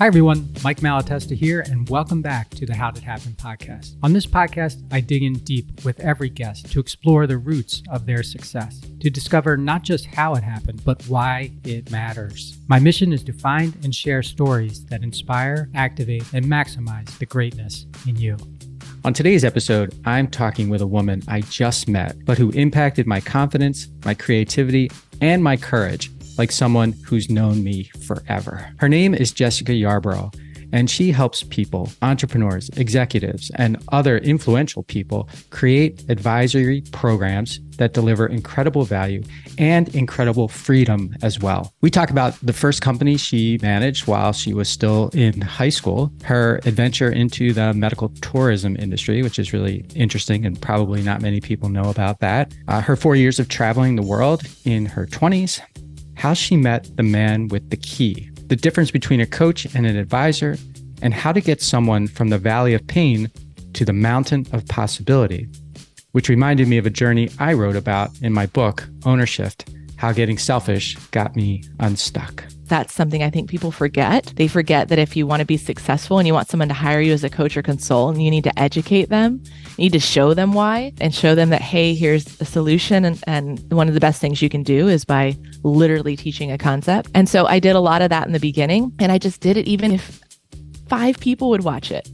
Hi, everyone. Mike Malatesta here, and welcome back to the How Did Happen podcast. On this podcast, I dig in deep with every guest to explore the roots of their success, to discover not just how it happened, but why it matters. My mission is to find and share stories that inspire, activate, and maximize the greatness in you. On today's episode, I'm talking with a woman I just met, but who impacted my confidence, my creativity, and my courage like someone who's known me forever. Her name is Jessica Yarbrough, and she helps people, entrepreneurs, executives, and other influential people create advisory programs that deliver incredible value and incredible freedom as well. We talk about the first company she managed while she was still in high school, her adventure into the medical tourism industry, which is really interesting and probably not many people know about that, her 4 years of traveling the world in her 20s, how she met the man with the key, the difference between a coach and an advisor, and how to get someone from the valley of pain to the mountain of possibility, which reminded me of a journey I wrote about in my book, Ownership: How Getting Selfish Got Me Unstuck. That's something I think people forget. They forget that if you want to be successful and you want someone to hire you as a coach or consultant, you need to educate them. You need to show them why and show them that, hey, here's a solution. And one of the best things you can do is by literally teaching a concept. And so I did a lot of that in the beginning, and I just did it even if 5 people would watch it.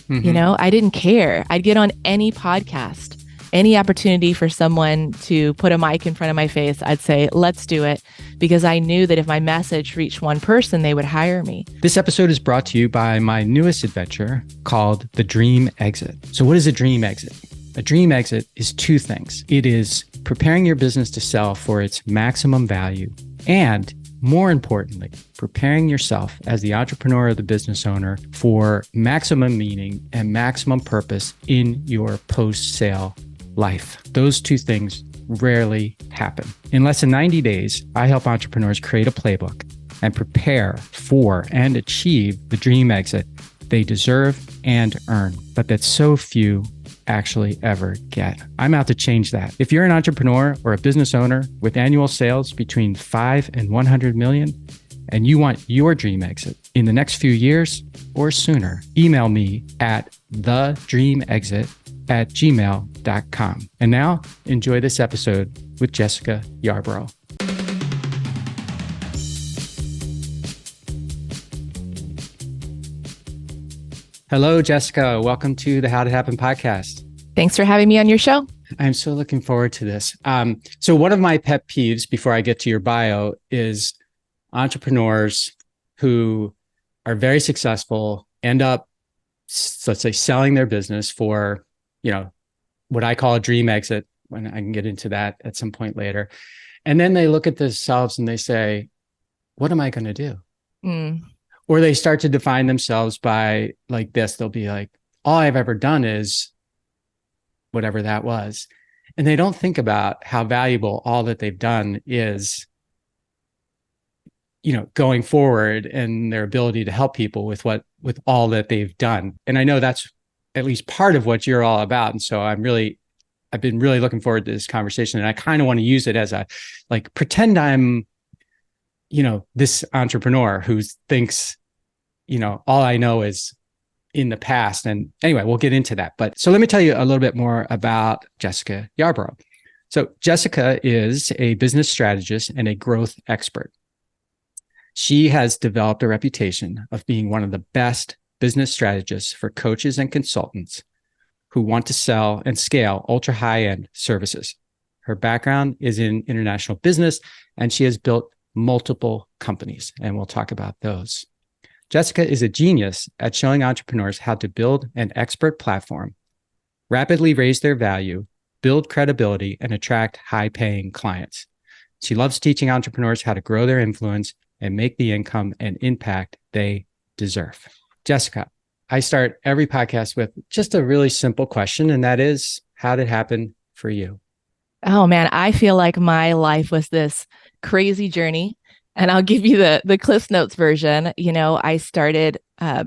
You know, I didn't care. I'd get on any podcast, any opportunity for someone to put a mic in front of my face, I'd say, let's do it, because I knew that if my message reached one person, they would hire me. This episode is brought to you by my newest adventure called The Dream Exit. So what is a dream exit? A dream exit is 2 things. It is preparing your business to sell for its maximum value, and more importantly, preparing yourself as the entrepreneur or the business owner for maximum meaning and maximum purpose in your post-sale life. Those 2 things rarely happen. In less than 90 days, I help entrepreneurs create a playbook and prepare for and achieve the dream exit they deserve and earn, but that so few actually ever get. I'm out to change that. If you're an entrepreneur or a business owner with annual sales between 5 and 100 million, and you want your dream exit in the next few years or sooner, email me at thedreamexit@gmail.com. And now, enjoy this episode with Jessica Yarbrough. Hello, Jessica. Welcome to the How Did Happen podcast. Thanks for having me on your show. I'm so looking forward to this. So one of my pet peeves before I get to your bio is entrepreneurs who are very successful end up, let's say, selling their business for, what I call a dream exit, when I can get into that at some point later. And then they look at themselves and they say, what am I going to do? Or they start to define themselves by like this. They'll be like, all I've ever done is whatever that was. And they don't think about how valuable all that they've done is, going forward, and their ability to help people with all that they've done. And I know that's at least part of what you're all about. And so I've been really looking forward to this conversation. And I kind of want to use it as pretend I'm, this entrepreneur who thinks, all I know is in the past. And anyway, we'll get into that. But so let me tell you a little bit more about Jessica Yarbrough. So Jessica is a business strategist and a growth expert. She has developed a reputation of being one of the best business strategists for coaches and consultants who want to sell and scale ultra high-end services. Her background is in international business, and she has built multiple companies, and we'll talk about those. Jessica is a genius at showing entrepreneurs how to build an expert platform, rapidly raise their value, build credibility, and attract high-paying clients. She loves teaching entrepreneurs how to grow their influence and make the income and impact they deserve. Jessica, I start every podcast with just a really simple question, and that is, how did it happen for you? Oh man, I feel like my life was this crazy journey. And I'll give you the Cliff Notes version. I started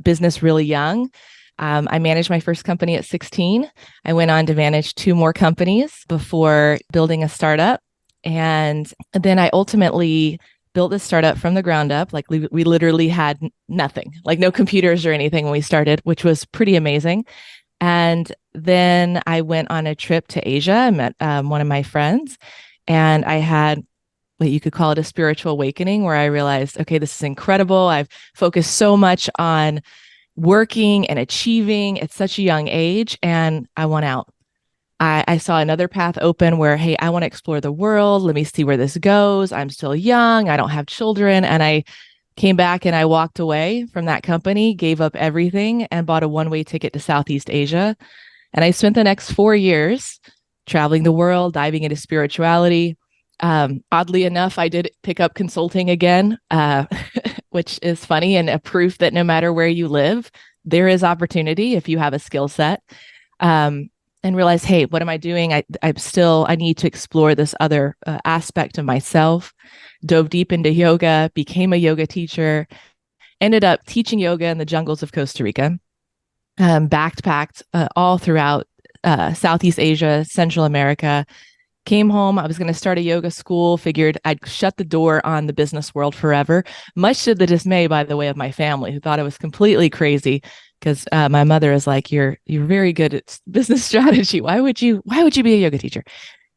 business really young. I managed my first company at 16. I went on to manage 2 more companies before building a startup. And then I ultimately built this startup from the ground up. Like we literally had nothing, like no computers or anything when we started, which was pretty amazing. And then I went on a trip to Asia. I met one of my friends, and I had what you could call it a spiritual awakening, where I realized, okay, this is incredible. I've focused so much on working and achieving at such a young age, and I want out. I saw another path open where, hey, I want to explore the world. Let me see where this goes. I'm still young. I don't have children. And I came back and I walked away from that company, gave up everything, and bought a one-way ticket to Southeast Asia. And I spent the next 4 years traveling the world, diving into spirituality. Oddly enough, I did pick up consulting again, which is funny and a proof that no matter where you live, there is opportunity if you have a skill set. And realize, hey, what am I doing? I need to explore this other aspect of myself. Dove deep into yoga, became a yoga teacher, ended up teaching yoga in the jungles of Costa Rica, backpacked all throughout Southeast Asia, Central America. Came home. I was going to start a yoga school, figured I'd shut the door on the business world forever, much to the dismay, by the way, of my family, who thought I was completely crazy. Because my mother is like, you're very good at business strategy. Why would you be a yoga teacher?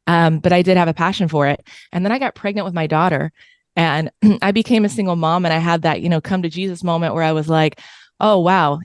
But I did have a passion for it. And then I got pregnant with my daughter, and I became a single mom. And I had that, come to Jesus moment where I was like, oh, wow,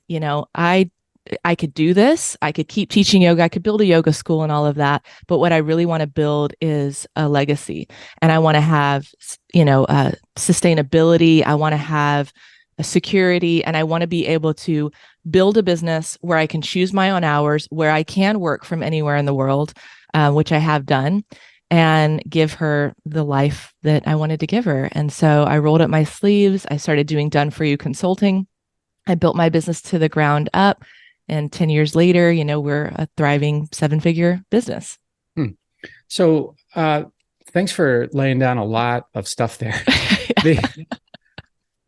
I could do this. I could keep teaching yoga. I could build a yoga school and all of that. But what I really want to build is a legacy. And I want to have, sustainability. I want to have a security, and I want to be able to build a business where I can choose my own hours, where I can work from anywhere in the world, which I have done, and give her the life that I wanted to give her. And so I rolled up my sleeves. I started doing done for you consulting. I built my business to the ground up. And 10 years later, we're a thriving 7-figure business. So thanks for laying down a lot of stuff there.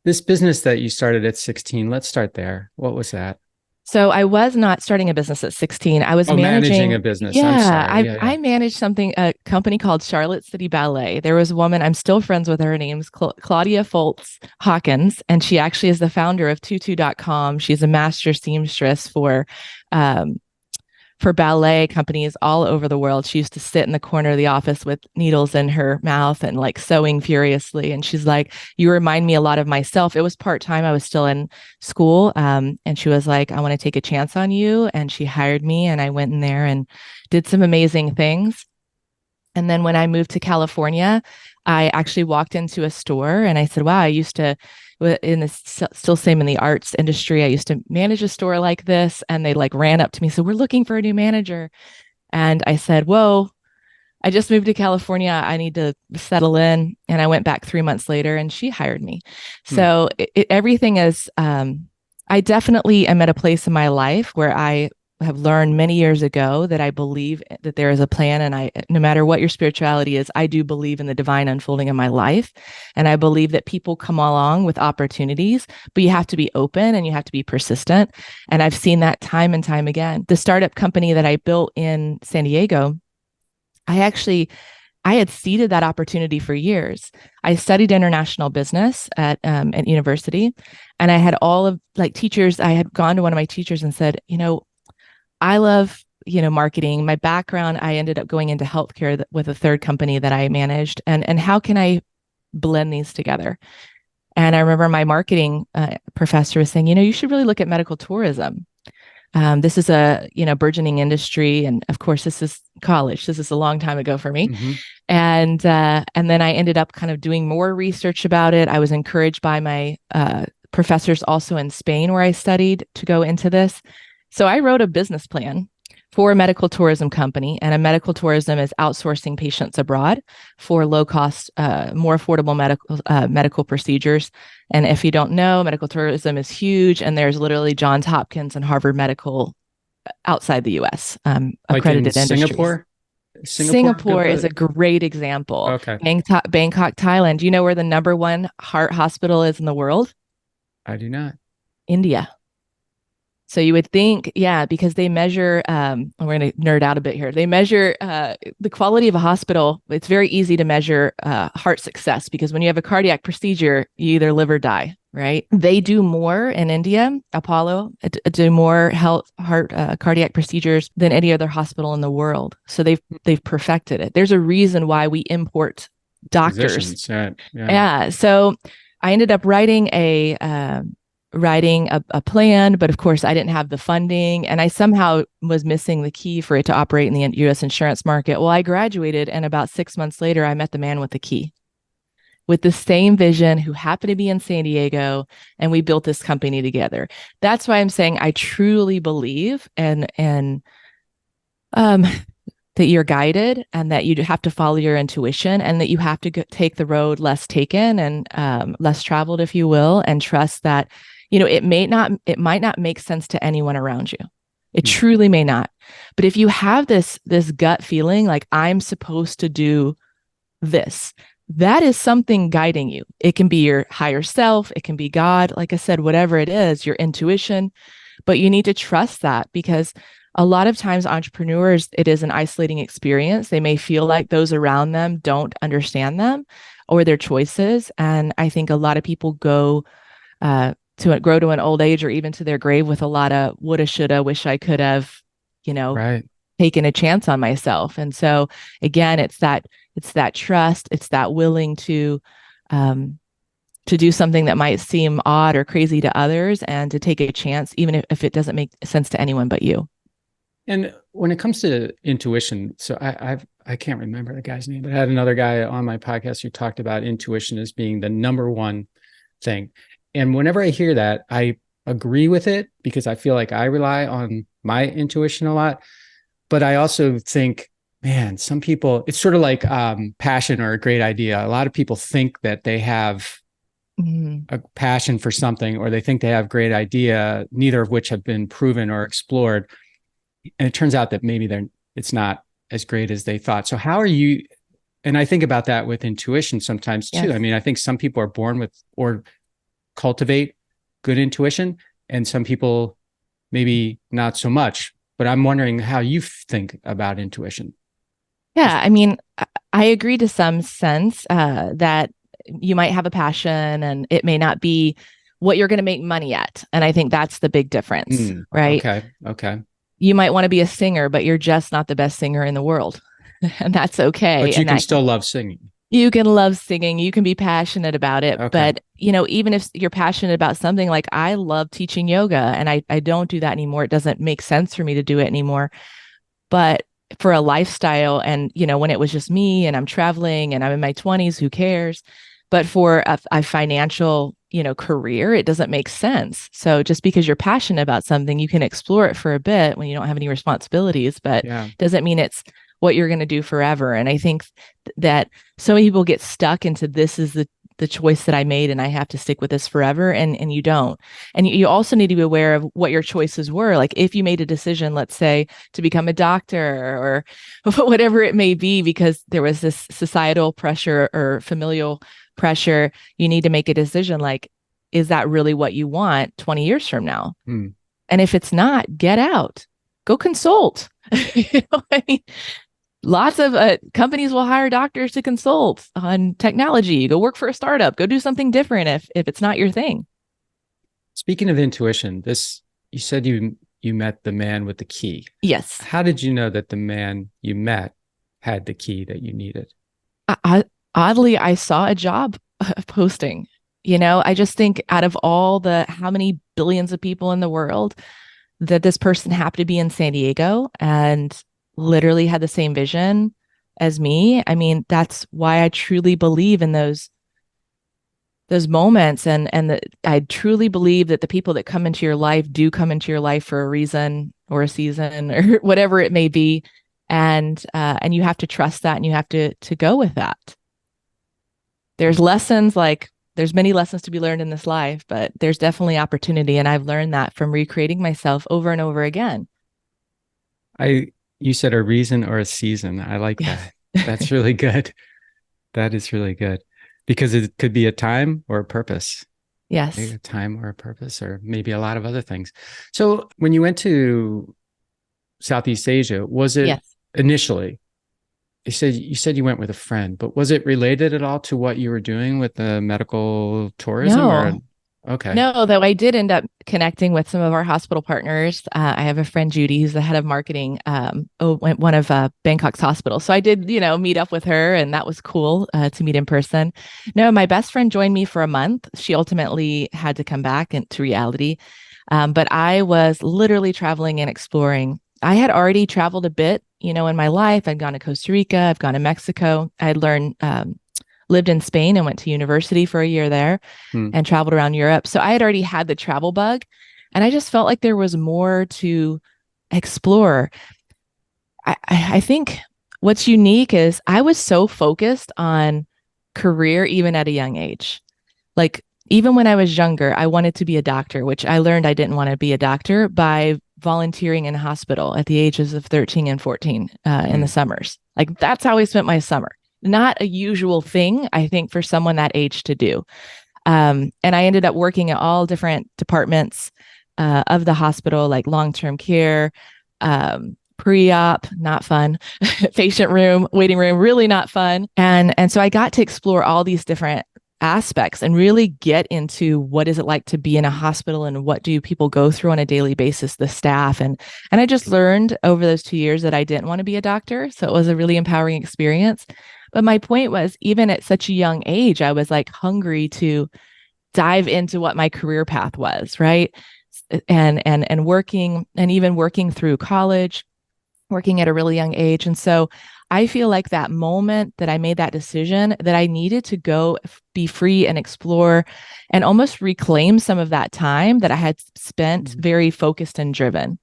This business that you started at 16, let's start there. What was that? So I was not starting a business at 16. I was managing a business. Yeah, I'm sorry. I managed a company called Charlotte City Ballet. There was a woman, I'm still friends with her. Her name's Claudia Foltz Hawkins, and she actually is the founder of tutu.com. She's a master seamstress for ballet companies all over the world. She used to sit in the corner of the office with needles in her mouth and like sewing furiously. And she's like, you remind me a lot of myself. It was part-time. I was still in school. And she was like, I want to take a chance on you. And she hired me, and I went in there and did some amazing things. And then when I moved to California, I actually walked into a store and I said, wow, I used to, still same in the arts industry, I used to manage a store like this. And they like ran up to me, so we're looking for a new manager. And I said, whoa, I just moved to California. I need to settle in. And I went back 3 months later and she hired me. So everything is, I definitely am at a place in my life where I have learned many years ago that I believe that there is a plan. And no matter what your spirituality is, I do believe in the divine unfolding of my life. And I believe that people come along with opportunities, but you have to be open and you have to be persistent. And I've seen that time and time again. The startup company that I built in San Diego, I had seeded that opportunity for years. I studied international business at university, and I had all of like teachers. I had gone to one of my teachers and said, I love, marketing. My background, I ended up going into healthcare with a third company that I managed. And how can I blend these together? And I remember my marketing professor was saying, you should really look at medical tourism. This is a, burgeoning industry. And of course, this is college. This is a long time ago for me. Mm-hmm. And then I ended up kind of doing more research about it. I was encouraged by my professors also in Spain, where I studied, to go into this. So I wrote a business plan for a medical tourism company, and a medical tourism is outsourcing patients abroad for low cost, more affordable medical procedures. And if you don't know, medical tourism is huge, and there's literally Johns Hopkins and Harvard Medical outside the U.S. Accredited like in industries. Singapore is a great example. Okay. Bangkok, Thailand. Do you know where the number one heart hospital is in the world? I do not. India. So you would think, yeah, because they measure, we're going to nerd out a bit here. They measure the quality of a hospital. It's very easy to measure heart success because when you have a cardiac procedure, you either live or die, right? They do more in India, Apollo, do more cardiac procedures than any other hospital in the world. So they've perfected it. There's a reason why we import doctors. Physicians, yeah. Yeah. So I ended up writing a plan, but of course I didn't have the funding and I somehow was missing the key for it to operate in the US insurance market. Well, I graduated and about 6 months later, I met the man with the key with the same vision who happened to be in San Diego and we built this company together. That's why I'm saying I truly believe and that you're guided and that you have to follow your intuition and that you have to take the road less taken and less traveled, if you will, and trust that, it might not make sense to anyone around you. It truly may not. But if you have this gut feeling like I'm supposed to do this, that is something guiding you. It can be your higher self. It can be God. Like I said, whatever it is, your intuition, but you need to trust that because a lot of times entrepreneurs, it is an isolating experience. They may feel like those around them don't understand them or their choices. And I think a lot of people grow to an old age or even to their grave with a lot of woulda, shoulda, wish I could have, Right. taken a chance on myself. And so again, it's that trust, it's that willing to do something that might seem odd or crazy to others and to take a chance, even if it doesn't make sense to anyone but you. And when it comes to intuition, so I can't remember the guy's name, but I had another guy on my podcast who talked about intuition as being the number one thing. And whenever I hear that, I agree with it because I feel like I rely on my intuition a lot. But I also think, man, some people, it's sort of like passion or a great idea. A lot of people think that they have a passion for something, or they think they have a great idea, neither of which have been proven or explored. And it turns out that maybe it's not as great as they thought. So how are you? And I think about that with intuition sometimes too. Yes. I mean, I think some people are born with or cultivate good intuition, and some people maybe not so much. But I'm wondering how you think about intuition. Yeah, I mean, I agree to some sense that you might have a passion and it may not be what you're going to make money at. And I think that's the big difference, right? Okay. You might want to be a singer, but you're just not the best singer in the world. And that's okay. But you can still love singing. You can love singing. You can be passionate about it. Okay. But, even if you're passionate about something, like I love teaching yoga and I don't do that anymore. It doesn't make sense for me to do it anymore. But for a lifestyle and, when it was just me and I'm traveling and I'm in my 20s, who cares? But for a financial, career, it doesn't make sense. So just because you're passionate about something, you can explore it for a bit when you don't have any responsibilities, but doesn't mean it's what you're going to do forever. And I think that so many people get stuck into this is the choice that I made and I have to stick with this forever. And you don't. And you also need to be aware of what your choices were. Like if you made a decision, let's say, to become a doctor or whatever it may be, because there was this societal pressure or familial pressure, you need to make a decision like, is that really what you want 20 years from now? And if it's not, get out, go consult. I mean, lots of companies will hire doctors to consult on technology. Go work for a startup. Go do something different if it's not your thing. Speaking of intuition, you said you met the man with the key. Yes. How did you know that the man you met had the key that you needed? Oddly, I saw a job posting. I just think out of all how many billions of people in the world, that this person happened to be in San Diego and literally had the same vision as me. I mean, that's why I truly believe in those moments. And I truly believe that the people that come into your life do come into your life for a reason or a season or whatever it may be. And you have to trust that and you have to go with that. There's many lessons to be learned in this life, but there's definitely opportunity. And I've learned that from recreating myself over and over again. You said a reason or a season. I like that. That's really good. That is really good because it could be a time or a purpose. Yes. a time or a purpose, or maybe a lot of other things. So when you went to Southeast Asia, was it Yes. initially, you said you went with a friend, but was it related at all to what you were doing with the medical tourism or? No. Okay. No, though I did end up connecting with some of our hospital partners. I have a friend, Judy, who's the head of marketing, one of Bangkok's hospitals. So I did, meet up with her, and that was cool to meet in person. No, my best friend joined me for a month. She ultimately had to come back into reality. But I was literally traveling and exploring. I had already traveled a bit, in my life. I'd gone to Costa Rica, I've gone to Mexico. I had lived in Spain and went to university for a year there Hmm. and traveled around Europe. So I had already had the travel bug, and I just felt like there was more to explore. I think what's unique is I was so focused on career even at a young age. Like, even when I was younger, I wanted to be a doctor, which I learned I didn't want to be a doctor by volunteering in a hospital at the ages of 13 and 14 in the summers. Like, that's how I spent my summer. Not a usual thing, I think, for someone that age to do. And I ended up working at all different departments of the hospital, like long-term care, pre-op, not fun, patient room, waiting room, really not fun. And so I got to explore all these different aspects and really get into what is it like to be in a hospital and what do people go through on a daily basis, the staff. And I just learned over those 2 years that I didn't want to be a doctor. So it was a really empowering experience. But my point was, even at such a young age, I was like hungry to dive into what my career path was, right? And working, and even working through college, working at a really young age. And so I feel like that moment that I made that decision, that I needed to go be free and explore and almost reclaim some of that time that I had spent very focused and driven.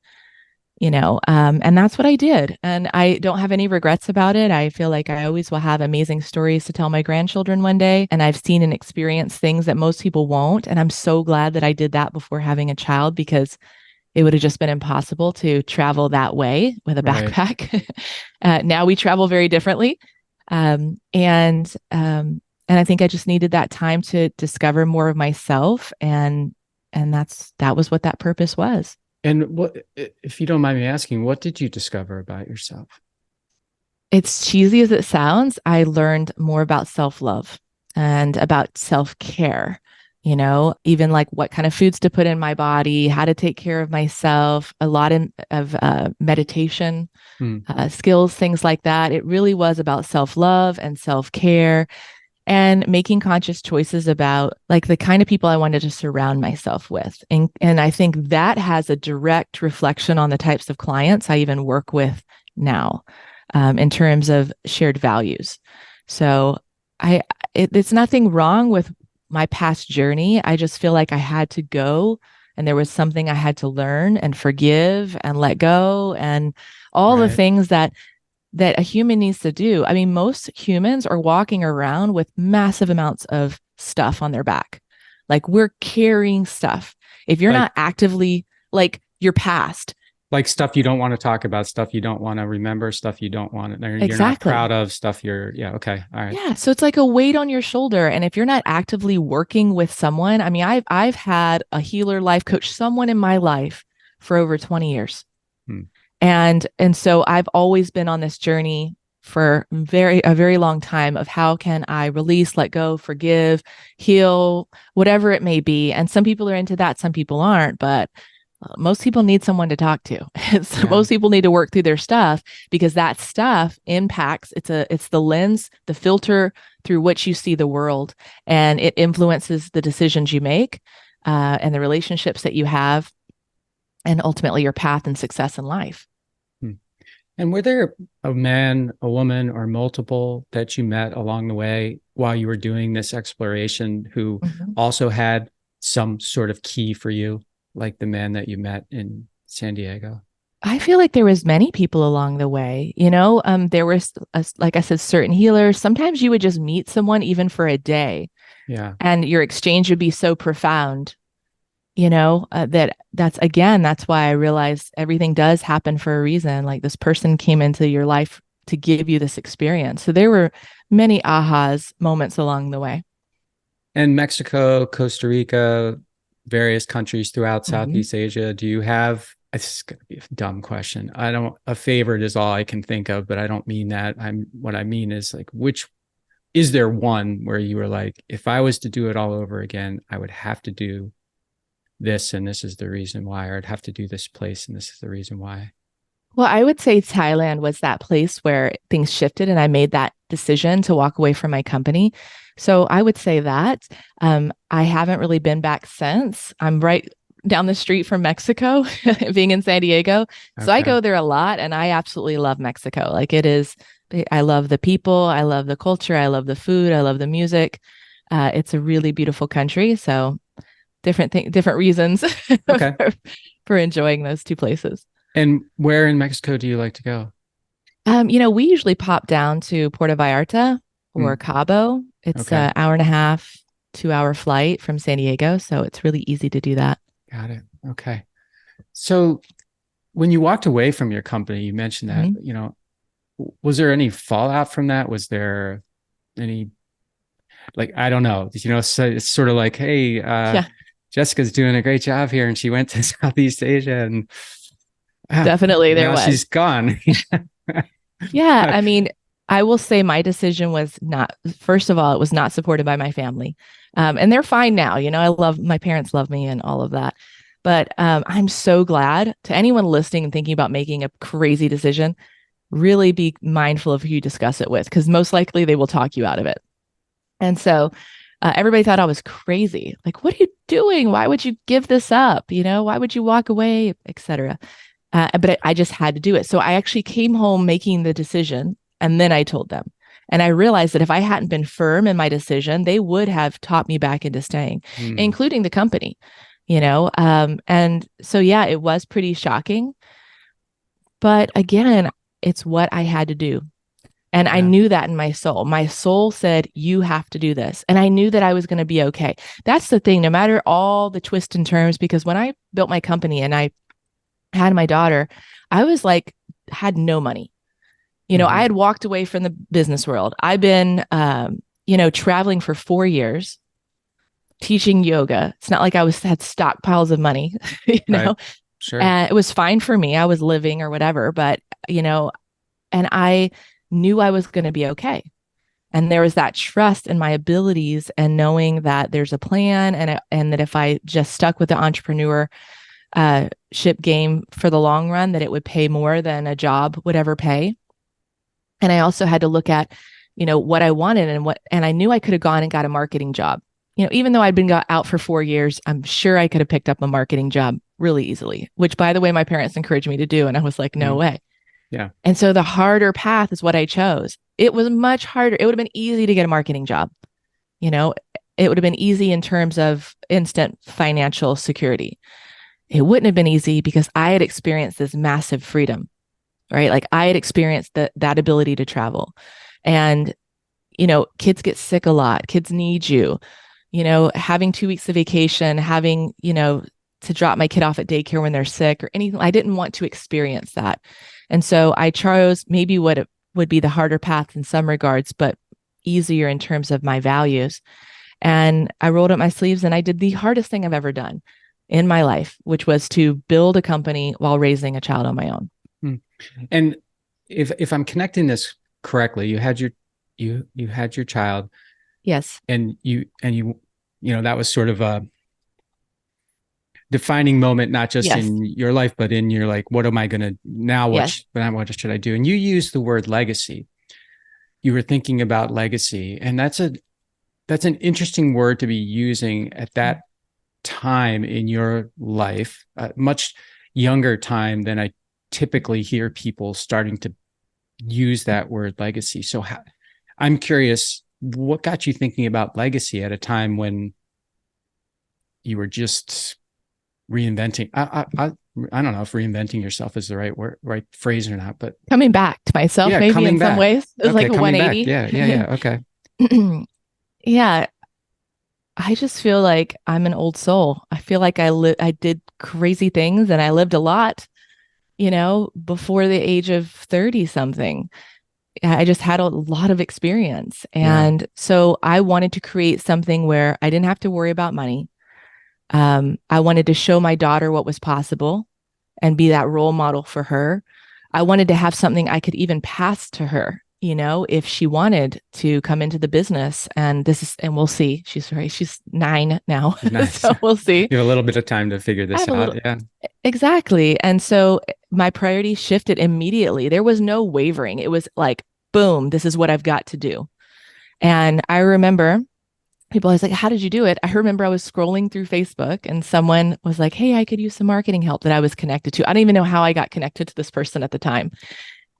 And that's what I did. And I don't have any regrets about it. I feel like I always will have amazing stories to tell my grandchildren one day. And I've seen and experienced things that most people won't. And I'm so glad that I did that before having a child, because it would have just been impossible to travel that way with a backpack. Now we travel very differently. And I think I just needed that time to discover more of myself. And that was what that purpose was. And what, if you don't mind me asking, what did you discover about yourself? It's cheesy as it sounds. I learned more about self-love and about self-care, even like what kind of foods to put in my body, how to take care of myself, a lot of meditation skills, things like that. It really was about self-love and self-care and making conscious choices about like the kind of people I wanted to surround myself with. And I think that has a direct reflection on the types of clients I even work with now, in terms of shared values. So it's nothing wrong with my past journey. I just feel like I had to go, and there was something I had to learn and forgive and let go, and all the things that a human needs to do. I mean, most humans are walking around with massive amounts of stuff on their back. Like, we're carrying stuff. If you're not actively, like, your past, like stuff you don't want to talk about, stuff you don't want to remember, stuff you don't want to, you're not proud of, stuff okay. All right. Yeah. So it's like a weight on your shoulder. And if you're not actively working with someone, I mean, I've had a healer, life coach, someone in my life for over 20 years. And so I've always been on this journey for a very long time of how can I release, let go, forgive, heal, whatever it may be. And some people are into that, some people aren't, but most people need someone to talk to. Most people need to work through their stuff, because that stuff impacts, it's the lens, the filter through which you see the world, and it influences the decisions you make, and the relationships that you have, and ultimately your path and success in life. And were there a man, a woman, or multiple that you met along the way while you were doing this exploration who also had some sort of key for you, like the man that you met in San Diego? I feel like there was many people along the way. There was, like I said, certain healers. Sometimes you would just meet someone even for a day, and your exchange would be so profound. That's why I realized everything does happen for a reason. Like, this person came into your life to give you this experience. So there were many ahas moments along the way. And Mexico, Costa Rica, various countries throughout Mhm. Southeast Asia. Do you have, it's going to be a dumb question. I don't, a favorite is all I can think of, but I don't mean that. What I mean is like, which, is there one where you were like, if I was to do it all over again, I would have to do this, and this is the reason why, or I'd have to do this place, and this is the reason why? Well, I would say Thailand was that place where things shifted and I made that decision to walk away from my company. So I would say that. I haven't really been back since. I'm right down the street from Mexico, being in San Diego. So I Okay. go there a lot and I absolutely love Mexico. Like it is, I love the people, I love the culture, I love the food, I love the music. It's a really beautiful country. So different reasons Okay. for enjoying those two places. And where in Mexico do you like to go? We usually pop down to Puerto Vallarta or Hmm. Cabo. It's Okay. an hour and a half, 2 hour flight from San Diego. So it's really easy to do that. Got it. Okay. So when you walked away from your company, you mentioned that, Mhm. was there any fallout from that? Was there any, like, I don't know, so it's sort of like, hey, Yeah, Jessica's doing a great job here and she went to Southeast Asia and definitely there now was. she's gone. Yeah. I mean, I will say my decision was not, first of all, it was not supported by my family. And they're fine now. My parents love me and all of that. But I'm so glad to anyone listening and thinking about making a crazy decision, really be mindful of who you discuss it with, because most likely they will talk you out of it. And so everybody thought I was crazy. Like, what are you doing? Why would you give this up? Why would you walk away, etc. But I just had to do it. So I actually came home making the decision and then I told them. And I realized that if I hadn't been firm in my decision, they would have taught me back into staying, Hmm. including the company. And so, yeah, it was pretty shocking. But again, it's what I had to do. And I Yeah. knew that in my soul. My soul said, you have to do this. And I knew that I was going to be okay. That's the thing, no matter all the twists and turns, because when I built my company and I had my daughter, I was like, had no money. I Hmm. had walked away from the business world. I've been, traveling for 4 years, teaching yoga. It's not like had stockpiles of money, you Right. know, Sure. and it was fine for me. I was living or whatever, but, and I knew I was going to be okay. And there was that trust in my abilities and knowing that there's a plan and that if I just stuck with the entrepreneur ship game for the long run, that it would pay more than a job would ever pay. And I also had to look at, what I wanted and I knew I could have gone and got a marketing job. Even though I'd been out for 4 years, I'm sure I could have picked up a marketing job really easily, which by the way, my parents encouraged me to do. And I was like, no Mm. way. Yeah. And so the harder path is what I chose. It was much harder. It would have been easy to get a marketing job. You know, it would have been easy in terms of instant financial security. It wouldn't have been easy because I had experienced this massive freedom, right? Like I had experienced that ability to travel. And, kids get sick a lot. Kids need you. Having 2 weeks of vacation, having, to drop my kid off at daycare when they're sick or anything. I didn't want to experience that. And so I chose maybe what it would be the harder path in some regards, but easier in terms of my values. And I rolled up my sleeves and I did the hardest thing I've ever done in my life, which was to build a company while raising a child on my own. Mm. And if I'm connecting this correctly, you had your child Yes. and that was sort of a defining moment, not just Yes. in your life, but in your like, what am I going to now? Yes. What should I do? And you used the word legacy. You were thinking about legacy, and that's an interesting word to be using at that time in your life, much younger time than I typically hear people starting to use that word legacy. So I'm curious, what got you thinking about legacy at a time when you were just reinventing? I don't know if reinventing yourself is the right phrase or not, but Coming back to myself, yeah, maybe in coming some back. ways, it was Okay, like a coming back. 180. Yeah. Okay. Yeah. I just feel like I'm an old soul. I feel like I did crazy things and I lived a lot, before the age of 30 something. I just had a lot of experience. Yeah. And so I wanted to create something where I didn't have to worry about money. I wanted to show my daughter what was possible and be that role model for her. I wanted to have something I could even pass to her, if she wanted to come into the business. And we'll see. She's 9 now. Nice. So we'll see. You have a little bit of time to figure I this have a out. little, Yeah. exactly. And so my priorities shifted immediately. There was no wavering. It was like, boom, this is what I've got to do. And I remember people always like, how did you do it? I remember I was scrolling through Facebook and someone was like, hey, I could use some marketing help that I was connected to. I don't even know how I got connected to this person at the time.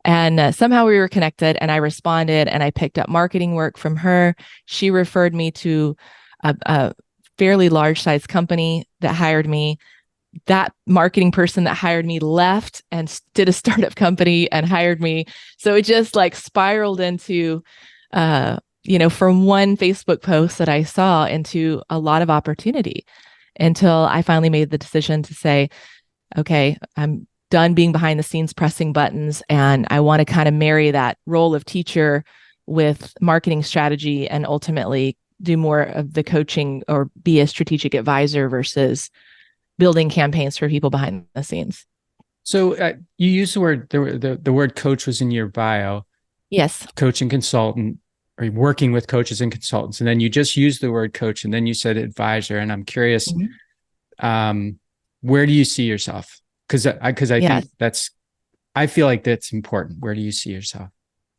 And somehow we were connected and I responded and I picked up marketing work from her. She referred me to a fairly large size company that hired me. That marketing person that hired me left and did a startup company and hired me. So it just like spiraled into, from one Facebook post that I saw into a lot of opportunity until I finally made the decision to say, okay, I'm done being behind the scenes pressing buttons. And I want to kind of marry that role of teacher with marketing strategy and ultimately do more of the coaching or be a strategic advisor versus building campaigns for people behind the scenes. So you used the word, the word coach was in your bio. Yes. Coach and consultant, or working with coaches and consultants. And then you just used the word coach and then you said advisor. And I'm curious, where do you see yourself? Because I think I feel like that's important. Where do you see yourself?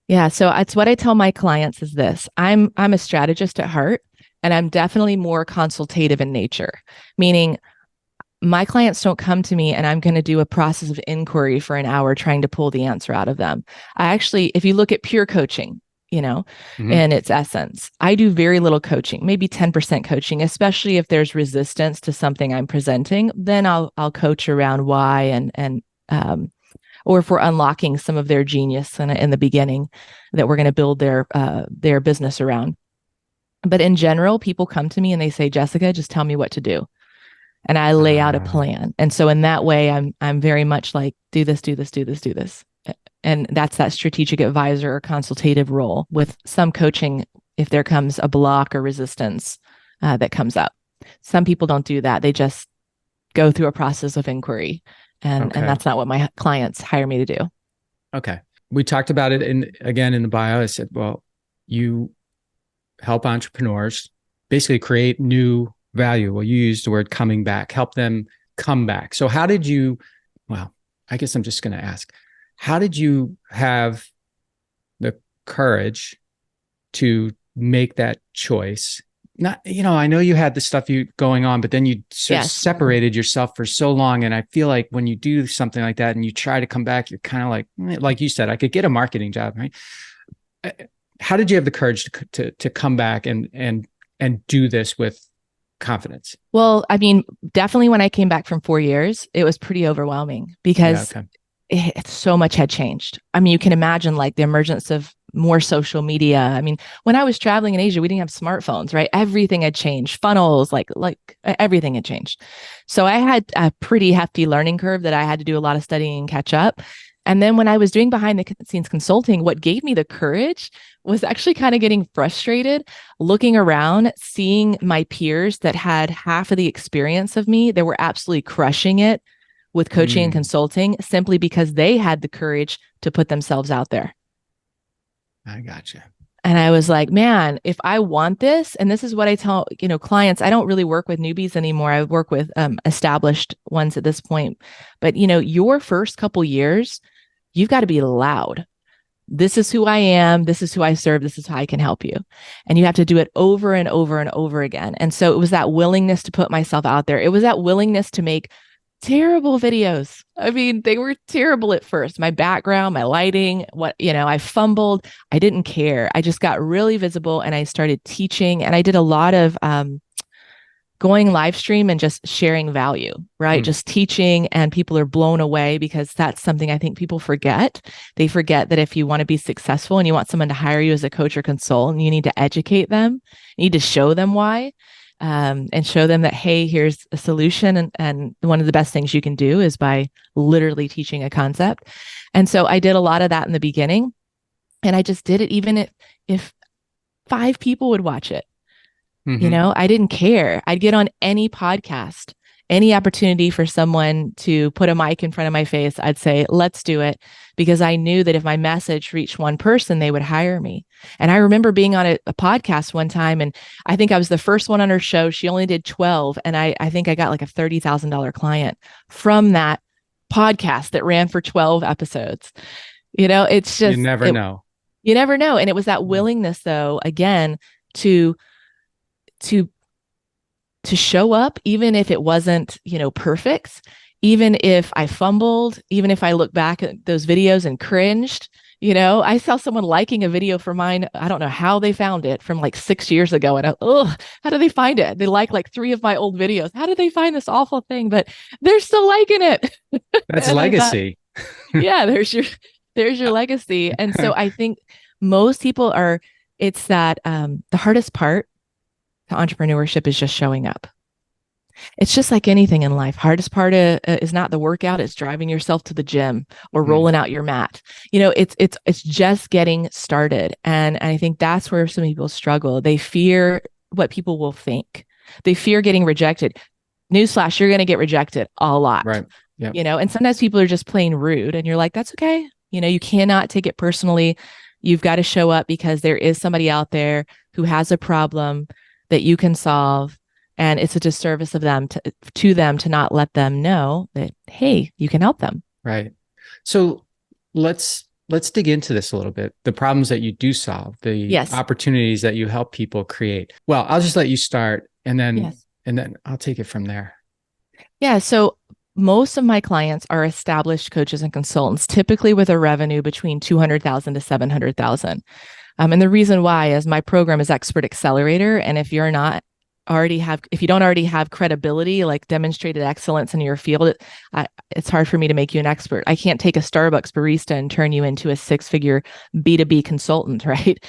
Yeah. So it's what I tell my clients is this. I'm a strategist at heart, and I'm definitely more consultative in nature, meaning my clients don't come to me and I'm going to do a process of inquiry for an hour trying to pull the answer out of them. If you look at pure coaching, in its essence, I do very little coaching, maybe 10% coaching, especially if there's resistance to something I'm presenting, then I'll coach around why and or if we're unlocking some of their genius in the beginning that we're going to build their business around. But in general, people come to me and they say, Jessica, just tell me what to do. And I lay out a plan. And so in that way, I'm very much like, do this, do this, do this, do this. And that's that strategic advisor or consultative role with some coaching if there comes a block or resistance that comes up. Some people don't do that. They just go through a process of inquiry. And that's not what my clients hire me to do. Okay. We talked about it in the bio. I said, well, you help entrepreneurs basically create new value. Well, you used the word coming back, help them come back. So how did you, I guess I'm just going to ask, how did you have the courage to make that choice? Not, I know you had the stuff going on, but then you separated yourself for so long. And I feel like when you do something like that and you try to come back, you're kind of like you said, I could get a marketing job, right? How did you have the courage to come back and do this with confidence? Well, I mean, definitely when I came back from 4 years, it was pretty overwhelming because so much had changed. I mean, you can imagine like the emergence of more social media. I mean, when I was traveling in Asia, we didn't have smartphones, right? Everything had changed. Funnels, like everything had changed. So I had a pretty hefty learning curve that I had to do a lot of studying and catch up. And then when I was doing behind the scenes consulting, what gave me the courage was actually kind of getting frustrated, looking around, seeing my peers that had half of the experience of me, that were absolutely crushing it with coaching and consulting simply because they had the courage to put themselves out there. I gotcha. And I was like, man, if I want this, and this is what I tell, clients, I don't really work with newbies anymore. I work with established ones at this point. But, your first couple years, you've got to be loud. This is who I am. This is who I serve. This is how I can help you. And you have to do it over and over and over again. And so it was that willingness to put myself out there. It was that willingness to make terrible videos. I mean, they were terrible at first. My background, my lighting, I fumbled. I didn't care. I just got really visible and I started teaching, and I did a lot of going live stream and just sharing value, right? Just teaching, and people are blown away because that's something I think people forget. They forget that if you want to be successful and you want someone to hire you as a coach or consultant, you need to educate them. You need to show them why. And show them that, hey, here's a solution. And one of the best things you can do is by literally teaching a concept. And so I did a lot of that in the beginning. And I just did it, even if 5 people would watch it. Mm-hmm. I didn't care. I'd get on any podcast, any opportunity for someone to put a mic in front of my face. I'd say, let's do it, because I knew that if my message reached one person, they would hire me. And I remember being on a podcast one time, and I think I was the first one on her show. She only did 12. And I think I got like a $30,000 client from that podcast that ran for 12 episodes. It's You just, never know. you never know. And it was that willingness, though, again, to to to show up, even if it wasn't, perfect, even if I fumbled, even if I look back at those videos and cringed. I saw someone liking a video for mine. I don't know how they found it, from like 6 years ago. And how do they find it? They like 3 of my old videos. How did they find this awful thing? But they're still liking it. That's And legacy. yeah, there's your legacy. And so I think most people it's that the hardest part to entrepreneurship is just showing up. It's just like anything in life. Hardest part is not the workout; it's driving yourself to the gym or rolling out your mat. It's just getting started, and I think that's where some people struggle. They fear what people will think. They fear getting rejected. Newsflash: you're going to get rejected a lot. Right. Yeah. And sometimes people are just plain rude, and you're like, that's okay. You cannot take it personally. You've got to show up, because there is somebody out there who has a problem that you can solve. And it's a disservice of them to them to not let them know that, hey, you can help them. Right. So let's dig into this a little bit. The problems that you do solve, the opportunities that you help people create. Well, I'll just let you start, and then I'll take it from there. Yeah. So most of my clients are established coaches and consultants, typically with a revenue between 200,000 to 700,000. And the reason why is my program is Expert Accelerator. And if you don't already have credibility, like demonstrated excellence in your field, it's hard for me to make you an expert. I can't take a Starbucks barista and turn you into a 6-figure B2B consultant, right?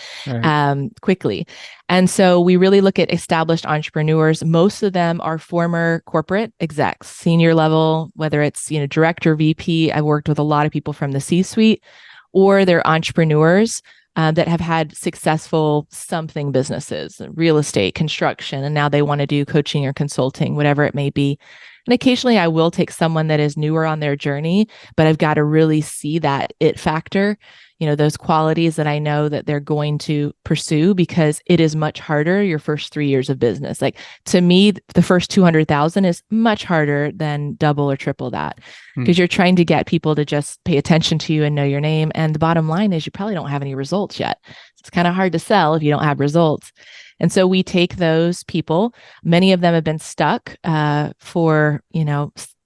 Quickly. And so we really look at established entrepreneurs. Most of them are former corporate execs, senior level, whether it's, director, VP. I've worked with a lot of people from the C-suite, or they're entrepreneurs that have had successful something businesses, real estate, construction, and now they want to do coaching or consulting, whatever it may be. And occasionally I will take someone that is newer on their journey, but I've got to really see that it factor, those qualities that I know that they're going to pursue, because it is much harder your first 3 years of business. Like, to me, the first 200,000 is much harder than double or triple that, because you're trying to get people to just pay attention to you and know your name. And the bottom line is you probably don't have any results yet. It's kind of hard to sell if you don't have results. And so we take those people. Many of them have been stuck for,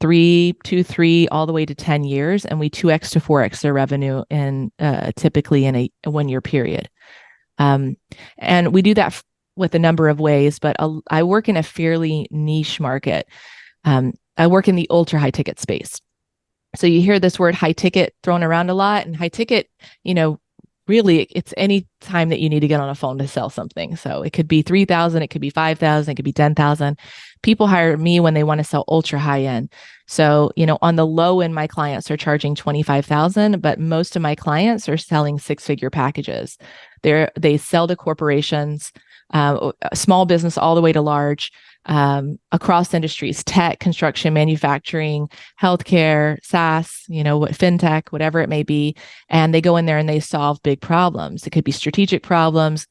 3 all the way to 10 years. And we 2x to 4x their revenue typically in a 1-year period. And we do that with a number of ways, but I work in a fairly niche market. I work in the ultra high ticket space. So you hear this word high ticket thrown around a lot, and high ticket, really, it's any time that you need to get on a phone to sell something. So it could be 3,000, it could be 5,000, it could be 10,000. People hire me when they want to sell ultra high end. So, on the low end, my clients are charging 25,000, but most of my clients are selling 6-figure packages. They sell to corporations, small business all the way to large, across industries: tech, construction, manufacturing, healthcare, SaaS, fintech, whatever it may be. And they go in there and they solve big problems. It could be strategic problems,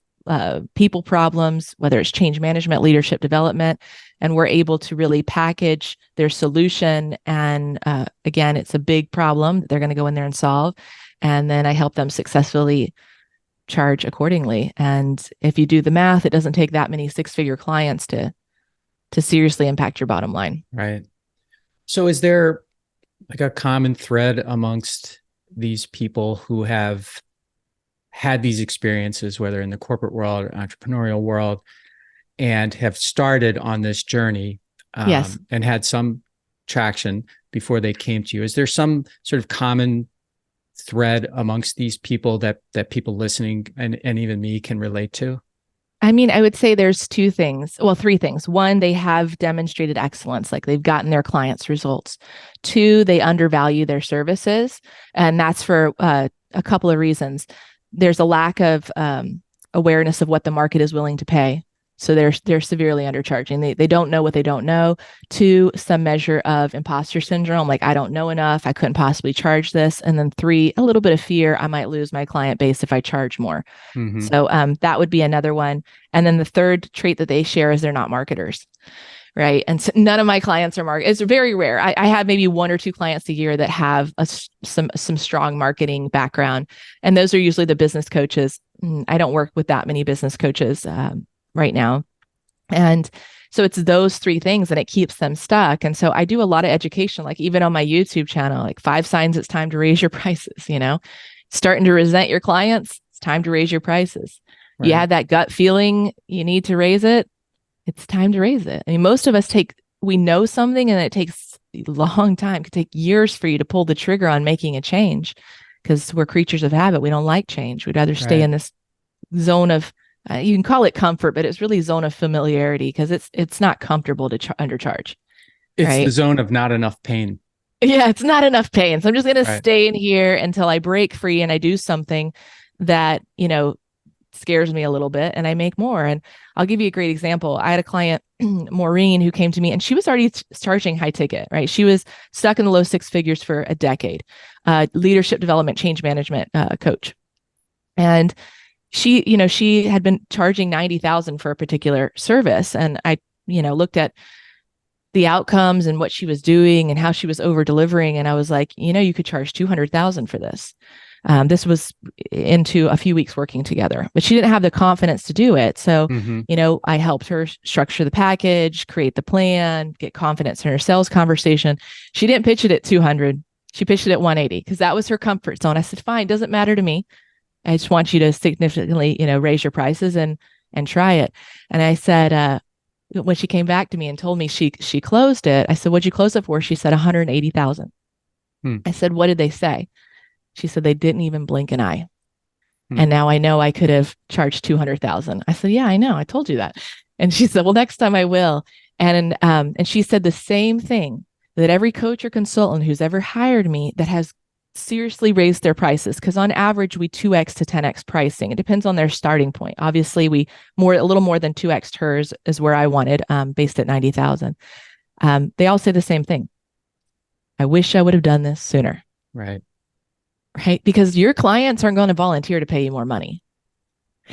people problems, whether it's change management, leadership development. And we're able to really package their solution. And again, it's a big problem that they're going to go in there and solve. And then I help them successfully charge accordingly. And if you do the math, it doesn't take that many 6-figure clients to seriously impact your bottom line. Right. So is there like a common thread amongst these people who have had these experiences, whether in the corporate world or entrepreneurial world, and have started on this journey and had some traction before they came to you? Is there some sort of common thread amongst these people that people listening and even me can relate to? I mean, I would say there's 3 things. One, they have demonstrated excellence, like they've gotten their clients results. 2, they undervalue their services. And that's for a couple of reasons. there's a lack of awareness of what the market is willing to pay. So they're severely undercharging. They don't know what they don't know. 2, some measure of imposter syndrome, like I don't know enough, I couldn't possibly charge this. And then 3, a little bit of fear, I might lose my client base if I charge more. Mm-hmm. So that would be another one. And then the third trait that they share is they're not marketers, right? And so none of my clients are marketers. It's very rare. I have maybe 1 or 2 clients a year that have some strong marketing background, and those are usually the business coaches. I don't work with that many business coaches right now. And so it's those 3 things, and it keeps them stuck. And so I do a lot of education, like even on my YouTube channel, like 5 signs it's time to raise your prices, starting to resent your clients, it's time to raise your prices. Right. You had that gut feeling you need to raise it, it's time to raise it. I mean, most of us we know something and it takes a long time. It could take years for you to pull the trigger on making a change, because we're creatures of habit. We don't like change. We'd rather stay in this zone of, you can call it comfort, but it's really zone of familiarity, because it's not comfortable to undercharge. It's right? The zone of not enough pain. Yeah, it's not enough pain. So I'm just going to stay in here until I break free and I do something that, scares me a little bit, and I make more. And I'll give you a great example. I had a client, Maureen, who came to me, and she was already charging high ticket, right? She was stuck in the low 6 figures for a decade, leadership development, change management coach. And she had been charging 90,000 for a particular service. And I, looked at the outcomes and what she was doing and how she was over delivering. And I was like, you could charge 200,000 for this. This was into a few weeks working together, but she didn't have the confidence to do it. So, I helped her structure the package, create the plan, get confidence in her sales conversation. She didn't pitch it at 200. She pitched it at 180 because that was her comfort zone. I said, fine, doesn't matter to me. I just want you to significantly, raise your prices and try it. And I said, when she came back to me and told me she closed it, I said, what'd you close it for? She said 180,000. I said, what did they say? She said, they didn't even blink an eye. And now I know I could have charged 200,000. I said, yeah, I know. I told you that. And she said, well, next time I will. And she said the same thing, that every coach or consultant who's ever hired me that has seriously raised their prices, because on average we 2x to 10x pricing. It depends on their starting point. Obviously, a little more than 2x hers is where I wanted, based at 90,000. They all say the same thing. I wish I would have done this sooner. Right. Because your clients aren't going to volunteer to pay you more money.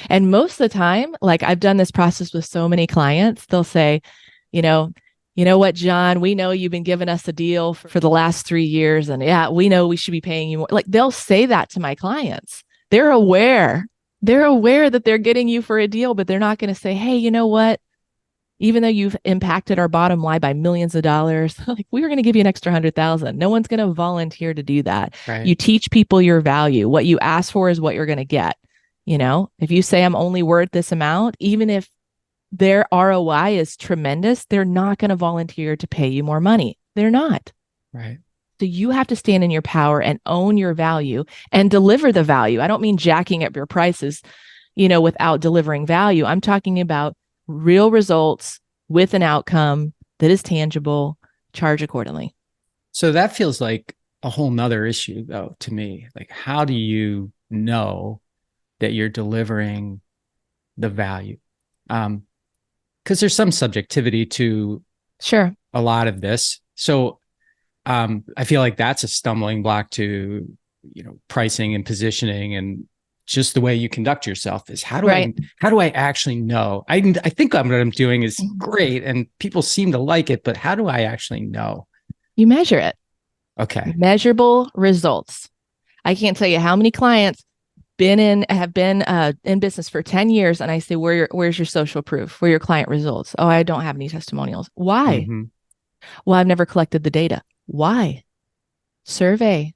And most of the time, like I've done this process with so many clients, they'll say, you know what, John, we know you've been giving us a deal for the last 3 years. And yeah, we know we should be paying you more. Like they'll say that to my clients. They're aware that they're getting you for a deal, but they're not going to say, hey, you know what? Even though you've impacted our bottom line by millions of dollars, like we were going to give you an extra 100,000. No one's going to volunteer to do that. Right. You teach people your value. What you ask for is what you're going to get. If you say I'm only worth this amount, even if their ROI is tremendous, they're not going to volunteer to pay you more money. They're not. Right. So you have to stand in your power and own your value and deliver the value. I don't mean jacking up your prices, without delivering value. I'm talking about real results with an outcome that is tangible. Charge accordingly. So that feels like a whole nother issue though, to me. Like, how do you know that you're delivering the value? Because there's some subjectivity to a lot of this. So I feel like that's a stumbling block to, pricing and positioning and just the way you conduct yourself is how do I actually know? I think what I'm doing is great and people seem to like it, but how do I actually know? You measure it. Okay. Measurable results. I can't tell you how many clients have been in business for 10 years. And I say, where's your social proof? Where are your client results? Oh, I don't have any testimonials. Why? Well, I've never collected the data. Why? Survey,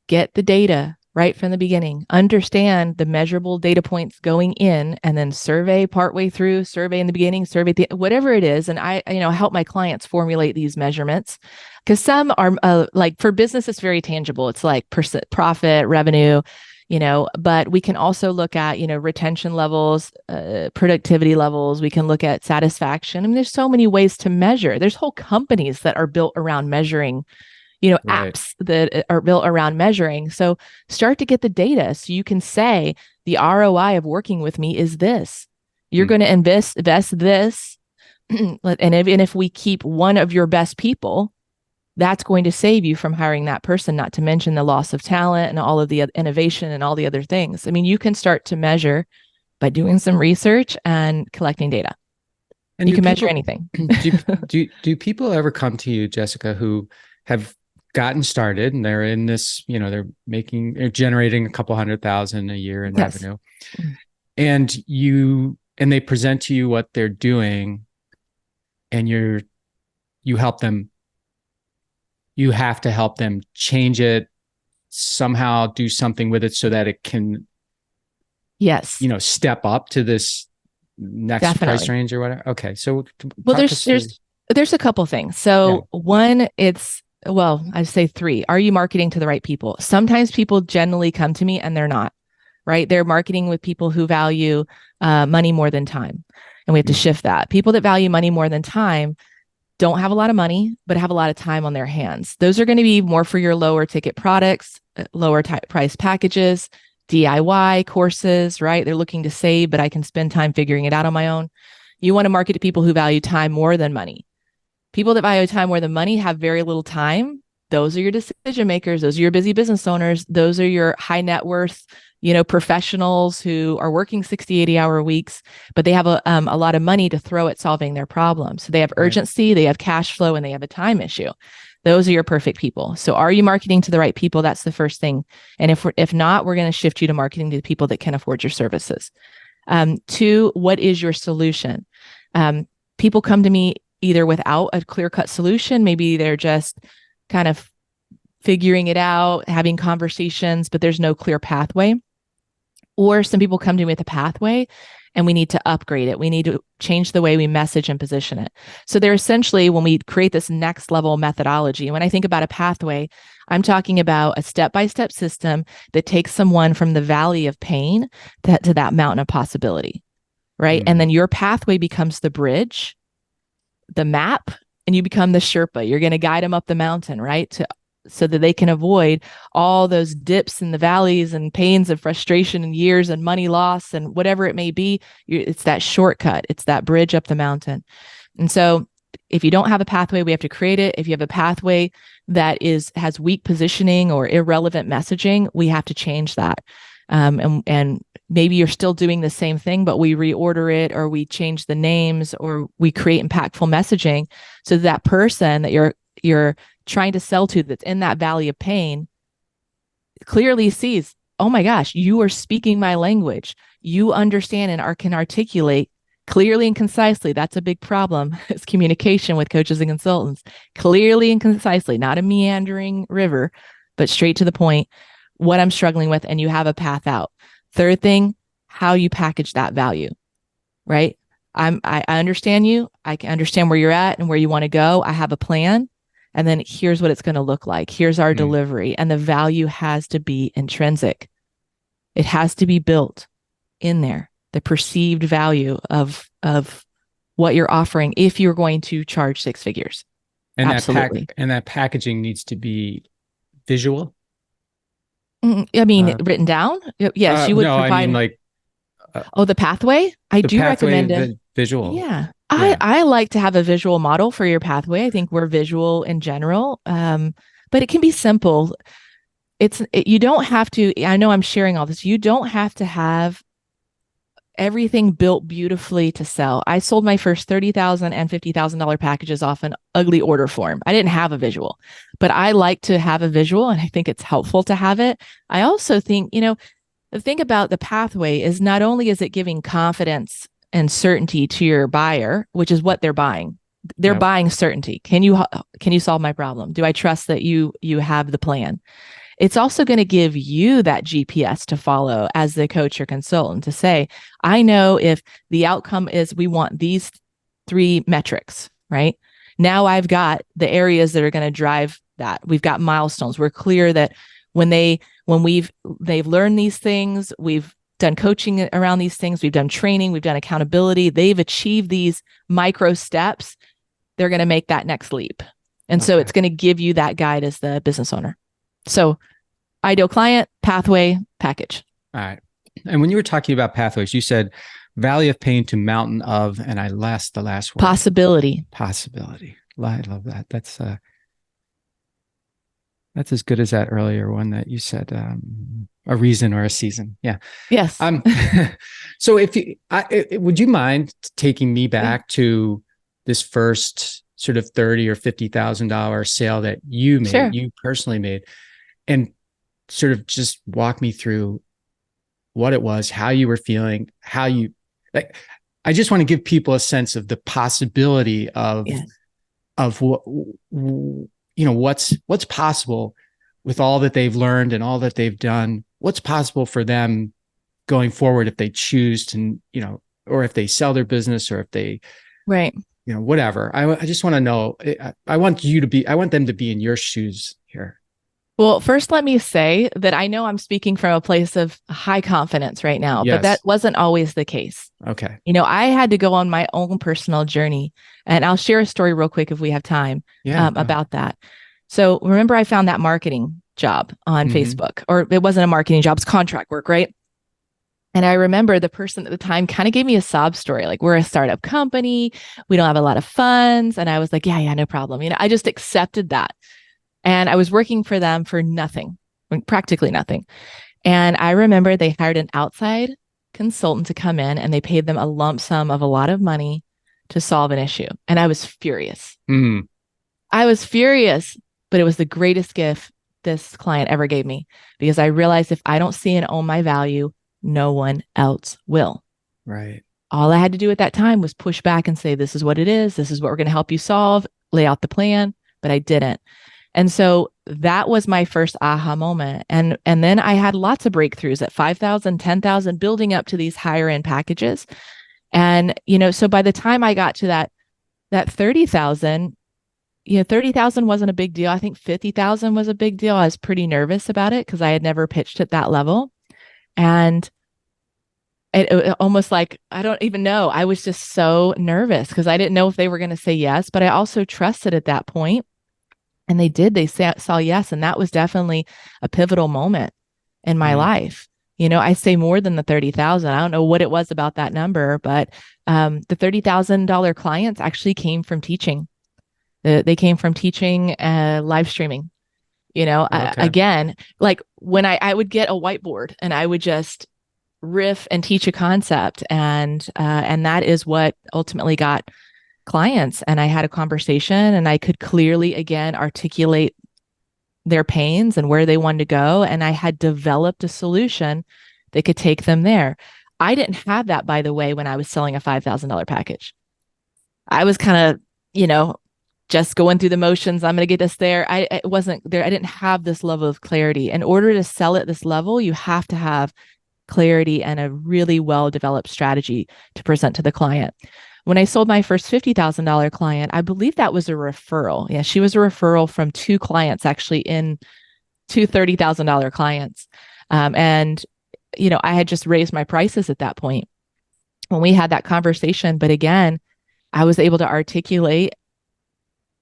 get the data right from the beginning, understand the measurable data points going in, and then survey partway through, survey in the beginning, survey whatever it is. And I help my clients formulate these measurements, because some are like for business, it's very tangible. It's like profit, revenue, but we can also look at, retention levels, productivity levels. We can look at satisfaction. I mean, there's so many ways to measure. There's whole companies that are built around measuring, apps that are built around measuring. So start to get the data so you can say, The ROI of working with me is this. You're going to invest this. And if we keep one of your best people, that's going to save you from hiring that person, not to mention the loss of talent and all of the innovation and all the other things. I mean, you can start to measure by doing some research and collecting data. And you can measure anything. do people ever come to you, Jessica, who have gotten started and they're in this, they're generating a couple $100,000 a year in revenue, and they present to you what they're doing, and you help them. You have to help them change it somehow, do something with it so that it can, step up to this next price range or whatever. Okay. So, there's a couple things. So one, I'd say three. Are you marketing to the right people? Sometimes people generally come to me and they're not, right? They're marketing with people who value money more than time. And we have to shift that. People that value money more than time don't have a lot of money, but have a lot of time on their hands. Those are going to be more for your lower ticket products, lower price packages, DIY courses, right? They're looking to save, but I can spend time figuring it out on my own. You want to market to people who value time more than money. People that value time more than money have very little time. Those are your decision makers. Those are your busy business owners. Those are your high net worth, professionals who are working 60, 80-hour weeks, but they have a lot of money to throw at solving their problems. So they have urgency, they have cash flow, and they have a time issue. Those are your perfect people. So are you marketing to the right people? That's the first thing. And if not, we're going to shift you to marketing to the people that can afford your services. Two, what is your solution? People come to me either without a clear-cut solution. Maybe they're just kind of figuring it out, having conversations, but there's no clear pathway. Or some people come to me with a pathway and we need to upgrade it. We need to change the way we message and position it. So they're essentially, when we create this next level methodology, when I think about a pathway, I'm talking about a step-by-step system that takes someone from the valley of pain to that mountain of possibility, right? And then your pathway becomes the bridge, the map, and you become the Sherpa. You're going to guide them up the mountain, right? So that they can avoid all those dips and the valleys and pains of frustration and years and money loss and whatever it may be. It's that shortcut. It's that bridge up the mountain. And so if you don't have a pathway, we have to create it. If you have a pathway that has weak positioning or irrelevant messaging, we have to change that. And maybe you're still doing the same thing, but we reorder it, or we change the names, or we create impactful messaging so that person that you're trying to sell to, that's in that valley of pain, clearly sees, oh my gosh, you are speaking my language. You understand and can articulate clearly and concisely. That's a big problem. It's communication with coaches and consultants. Clearly and concisely, not a meandering river, but straight to the point, what I'm struggling with, and you have a path out. Third thing, how you package that value, right? I understand you. I can understand where you're at and where you want to go. I have a plan. And then here's what it's going to look like. Here's our delivery. And the value has to be intrinsic. It has to be built in there, the perceived value of what you're offering if you're going to charge six figures. And absolutely. That packaging needs to be visual. I mean, written down. Yes, you would provide. I mean the pathway. I do recommend it. Visual. Yeah. I like to have a visual model for your pathway. I think we're visual in general, but it can be simple. You don't have to, I know I'm sharing all this. You don't have to have everything built beautifully to sell. I sold my first $30,000 and $50,000 packages off an ugly order form. I didn't have a visual, but I like to have a visual, and I think it's helpful to have it. I also think, the thing about the pathway is not only is it giving confidence and certainty to your buyer, which is what they're buying. They're buying certainty. Can you solve my problem? Do I trust that you have the plan? It's also going to give you that GPS to follow as the coach or consultant to say, I know if the outcome is we want these 3 metrics, right? Now I've got the areas that are going to drive that. We've got milestones. We're clear that when they've learned these things, we've done coaching around these things, we've done training, we've done accountability, they've achieved these micro steps, they're going to make that next leap. And so it's going to give you that guide as the business owner. So ideal client, pathway, package. All right. And when you were talking about pathways, you said valley of pain to mountain of, and the last word. Possibility. Possibility. I love that. That's as good as that earlier one that you said, a reason or a season. Yeah. Yes. So would you mind taking me back to this first sort of $30,000 or $50,000 sale that you made, Sure. you personally made, and sort of just walk me through what it was, how you were feeling, I just want to give people a sense of the possibility of what, what's possible with all that they've learned and all that they've done. What's possible for them going forward if they choose to, or if they sell their business, or if they, right, whatever. I just want to know. I want them to be in your shoes here. Well, first, let me say that I know I'm speaking from a place of high confidence right now, Yes. but that wasn't always the case. Okay. I had to go on my own personal journey, and I'll share a story real quick if we have time about that. So remember, I found that marketing job on Facebook, or it wasn't a marketing job, it's contract work, right? And I remember the person at the time kind of gave me a sob story, like, we're a startup company, we don't have a lot of funds. And I was like, yeah, no problem. I just accepted that. And I was working for them for nothing, practically nothing. And I remember they hired an outside consultant to come in, and they paid them a lump sum of a lot of money to solve an issue. And I was furious. I was furious, but it was the greatest gift this client ever gave me, because I realized if I don't see and own my value, no one else will. Right. All I had to do at that time was push back and say, this is what it is. This is what we're going to help you solve, lay out the plan, but I didn't. And so that was my first aha moment. And then I had lots of breakthroughs at 5,000, 10,000, building up to these higher end packages. And, so by the time I got to that 30,000, 30,000 wasn't a big deal. I think 50,000 was a big deal. I was pretty nervous about it because I had never pitched at that level. And it almost like, I don't even know. I was just so nervous because I didn't know if they were going to say yes, but I also trusted at that point. And they did. They saw yes. And that was definitely a pivotal moment in my life. I say more than the 30,000. I don't know what it was about that number, but the $30,000 clients actually came from teaching. They came from teaching live streaming. Again, like when I would get a whiteboard and I would just riff and teach a concept, and that is what ultimately got clients. And I had a conversation, and I could clearly, again, articulate their pains and where they wanted to go. And I had developed a solution that could take them there. I didn't have that, by the way, when I was selling a $5,000 package. I was kind of, just going through the motions. I'm going to get this there. It wasn't there. I didn't have this level of clarity. In order to sell at this level, you have to have clarity and a really well-developed strategy to present to the client. When I sold my first $50,000 client, I believe that was a referral. Yeah, she was a referral from two clients, actually, in two $30,000 clients. And, I had just raised my prices at that point when we had that conversation. But again, I was able to articulate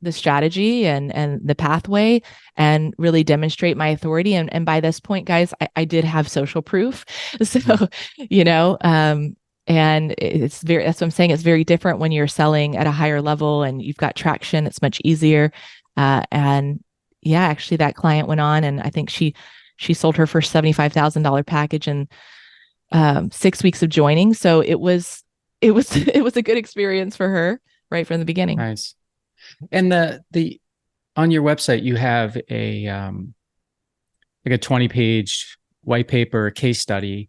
the strategy and the pathway and really demonstrate my authority. And by this point, guys, I did have social proof. So, and that's what I'm saying. It's very different when you're selling at a higher level and you've got traction. It's much easier. And yeah, actually that client went on, and I think she sold her first $75,000 package in 6 weeks of joining. So it was a good experience for her right from the beginning. Nice. And the on your website, you have a like a 20-page white paper case study.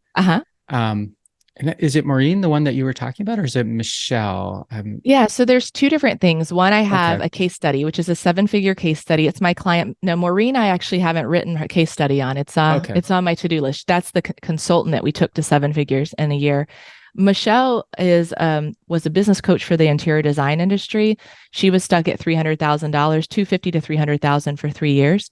And is it Maureen, the one that you were talking about, or is it Michelle? Yeah. So there's two different things. One, I have a case study, which is a 7-figure case study. It's my client. No, Maureen, I actually haven't written a case study on. It's on my to-do list. That's the consultant that we took to 7 figures in a year. Michelle was a business coach for the interior design industry. She was stuck at $300,000, $250,000 to $300,000 for 3 years.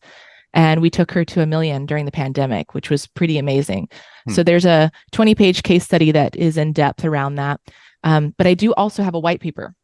And we took her to $1 million during the pandemic, which was pretty amazing. So there's a 20-page case study that is in depth around that. But I do also have a white paper.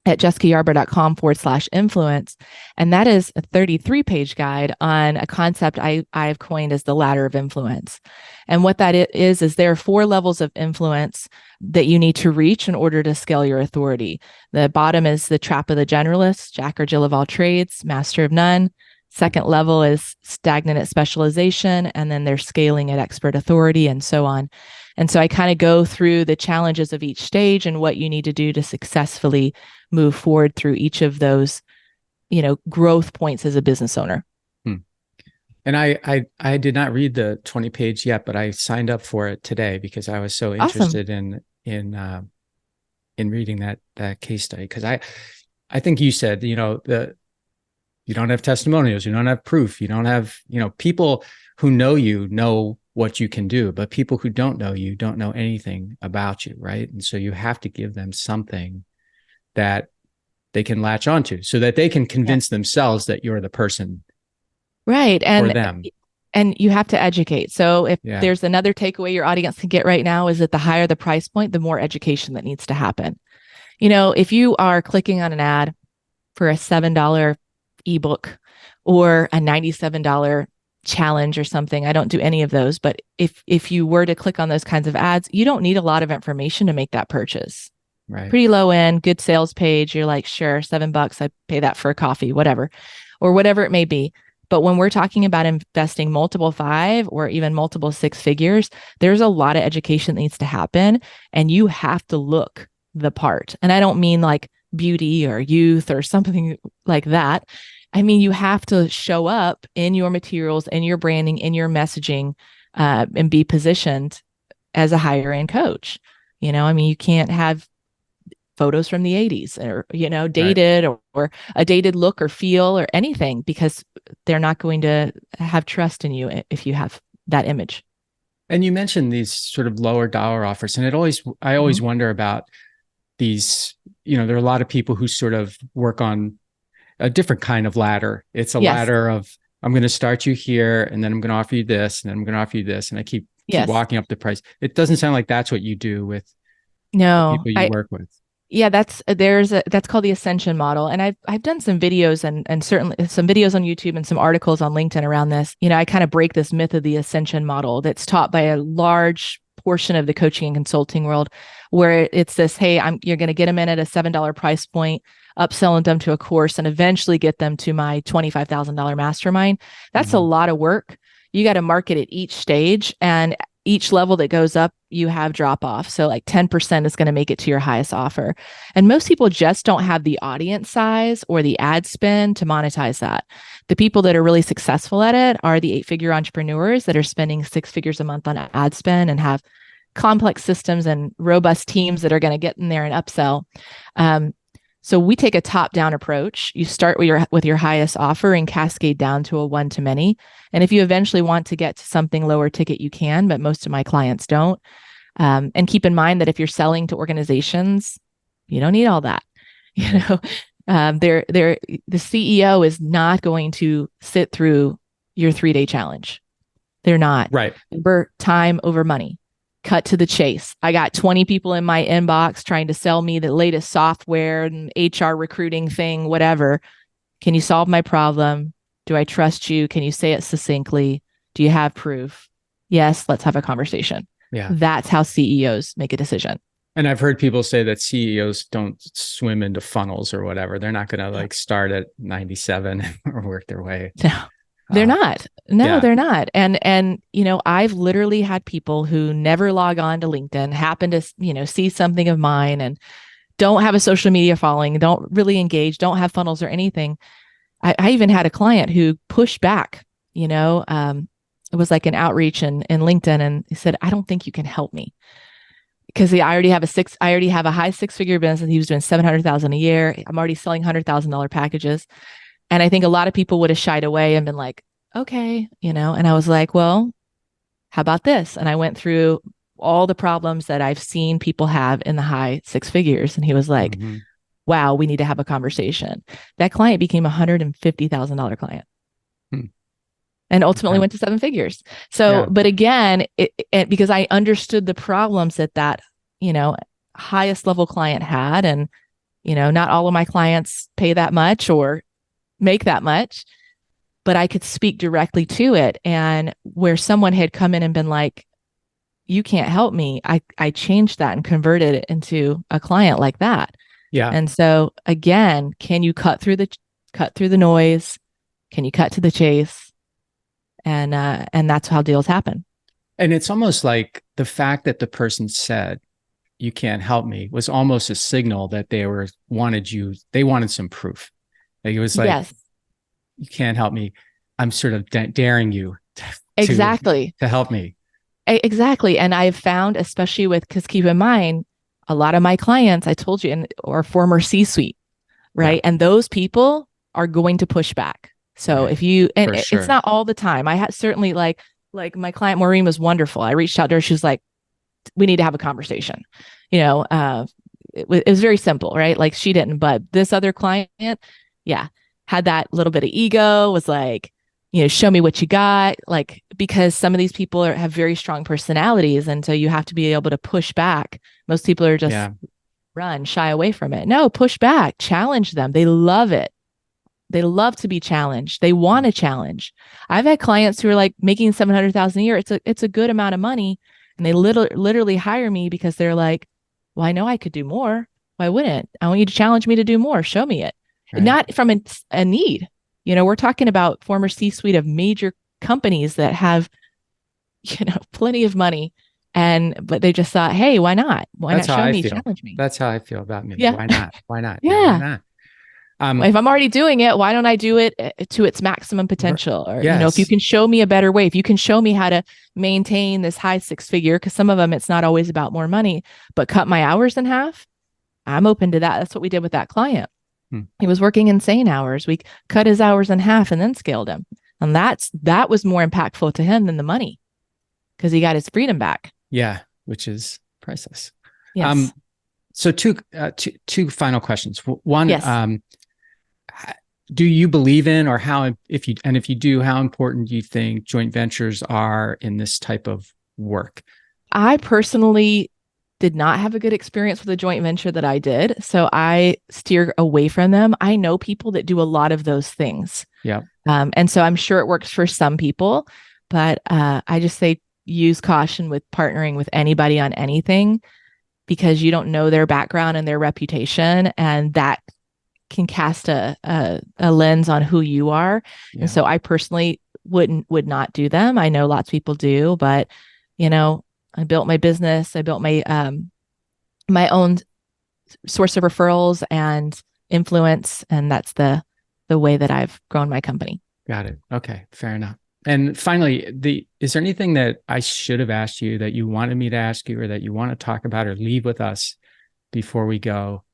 at jessicayarbrough.com/influence. And that is a 33-page guide on a concept I've coined as the ladder of influence. And what that is there are 4 levels of influence that you need to reach in order to scale your authority. The bottom is the trap of the generalist, Jack or Jill of all trades, master of none. Second level is stagnant at specialization, and then they're scaling at expert authority, and so on. And so I kind of go through the challenges of each stage and what you need to do to successfully move forward through each of those, growth points as a business owner. And I did not read the 20-page yet, but I signed up for it today because I was so interested in reading that case study. Because I think you said, you don't have testimonials, you don't have proof, you don't have, people who know you know what you can do, but people who don't know you don't know anything about you, right? And so you have to give them something that they can latch onto so that they can convince themselves that you're the person, right? And for them. And you have to educate. So if there's another takeaway your audience can get right now, is that the higher the price point, the more education that needs to happen. If you are clicking on an ad for a $7 ebook or a $97 challenge or something, I don't do any of those, but if you were to click on those kinds of ads, you don't need a lot of information to make that purchase. Right. Pretty low end, good sales page. You're like, sure, $7, I pay that for a coffee, whatever it may be. But when we're talking about investing multiple 5 or even multiple 6 figures, there's a lot of education that needs to happen, and you have to look the part. And I don't mean like beauty or youth or something like that. I mean, you have to show up in your materials, in your branding, in your messaging, and be positioned as a higher end coach. You can't have photos from the 80s or, dated, right, or a dated look or feel or anything, because they're not going to have trust in you if you have that image. And you mentioned these sort of lower dollar offers, and I always wonder about these, there are a lot of people who sort of work on a different kind of ladder. It's a ladder of, I'm going to start you here, and then I'm going to offer you this, and then I'm going to offer you this. And I keep walking up the price. It doesn't sound like that's what you do with the people you work with. Yeah, that's called the ascension model. And I've done some videos and certainly some videos on YouTube and some articles on LinkedIn around this. I kind of break this myth of the ascension model that's taught by a large portion of the coaching and consulting world, where it's this, hey, you're going to get them in at a $7 price point, upselling them to a course, and eventually get them to my $25,000 mastermind. That's a lot of work. You got to market at each stage, and each level that goes up, you have drop off. So like 10% is going to make it to your highest offer. And most people just don't have the audience size or the ad spend to monetize that. The people that are really successful at it are the 8-figure entrepreneurs that are spending 6 figures a month on ad spend and have complex systems and robust teams that are going to get in there and upsell. So we take a top-down approach. You start with your highest offer and cascade down to a one-to-many. And if you eventually want to get to something lower ticket, you can, but most of my clients don't. And keep in mind that if you're selling to organizations, you don't need all that. The CEO is not going to sit through your 3-day challenge. They're not. Right. Remember, time over money. Cut to the chase. I got 20 people in my inbox trying to sell me the latest software and HR recruiting thing, whatever. Can you solve my problem? Do I trust you? Can you say it succinctly? Do you have proof? Yes, let's have a conversation. Yeah. That's how CEOs make a decision. And I've heard people say that CEOs don't swim into funnels or whatever. They're not going to start at 97 or work their way. No. They're not. No, they're not. And I've literally had people who never log on to LinkedIn, happen to, see something of mine and don't have a social media following, don't really engage, don't have funnels or anything. I even had a client who pushed back, it was like an outreach in LinkedIn, and he said, I don't think you can help me. Because I already have a high 6-figure business, and he was doing $700,000 a year. I'm already selling $100,000 packages. And I think a lot of people would have shied away and been like, okay, and I was like, well, how about this? And I went through all the problems that I've seen people have in the high 6 figures. And he was like, wow, we need to have a conversation. That client became a $150,000 client and ultimately went to 7 figures. So, but again, because I understood the problems that highest level client had, and Not all of my clients pay that much or make that much, but I could speak directly to it. And where someone had come in and been like, you can't help me, I changed that and converted it into a client like that. Yeah. And so again, can you cut through the noise? Can you cut to the chase? And that's how deals happen. And it's almost like the fact that the person said, you can't help me, was almost a signal that they wanted some proof. Like it was like, yes, you can't help me. I'm sort of daring you exactly to help me. Exactly. And I've found, especially because keep in mind, a lot of my clients, I told you, are former C-suite, right? Yeah. And those people are going to push back. So right. It's not all the time. I had certainly like my client Maureen was wonderful. I reached out to her. She was like, we need to have a conversation. It was very simple, right? Like she didn't, but this other client, had that little bit of ego, was like, show me what you got. Like, because some of these people have very strong personalities. And so you have to be able to push back. Most people are just shy away from it. No, push back, challenge them. They love it. They love to be challenged. They want to challenge. I've had clients who are like making $700,000 a year. It's a good amount of money. And they literally hire me because they're like, well, I know I could do more. Why wouldn't? I want you to challenge me to do more. Show me it. Right. Not from a need. We're talking about former C-suite of major companies that have, plenty of money. But they just thought, hey, why not? Why not show me, challenge me? That's how I feel about me. Yeah. Why not? Why not? Yeah. Why not? If I'm already doing it, why don't I do it to its maximum potential? Or, if you can show me a better way, if you can show me how to maintain this high six-figure, because some of them, it's not always about more money, but cut my hours in half, I'm open to that. That's what we did with that client. He was working insane hours. We cut his hours in half and then scaled him. And that was more impactful to him than the money, because he got his freedom back. Yeah, which is priceless. Yes. So two final questions. One, yes. Do you believe in, or if you do, how important do you think joint ventures are in this type of work? I personally did not have a good experience with a joint venture that I did, so I steer away from them. I know people that do a lot of those things. Yeah. And so I'm sure it works for some people, but I just say use caution with partnering with anybody on anything, because you don't know their background and their reputation, and that can cast a lens on who you are. Yeah. And so I personally would not do them. I know lots of people do, but I built my business. I built my my own source of referrals and influence, and that's the way that I've grown my company. Got it. Okay, fair enough. And finally, is there anything that I should have asked you that you wanted me to ask you, or that you want to talk about or leave with us before we go?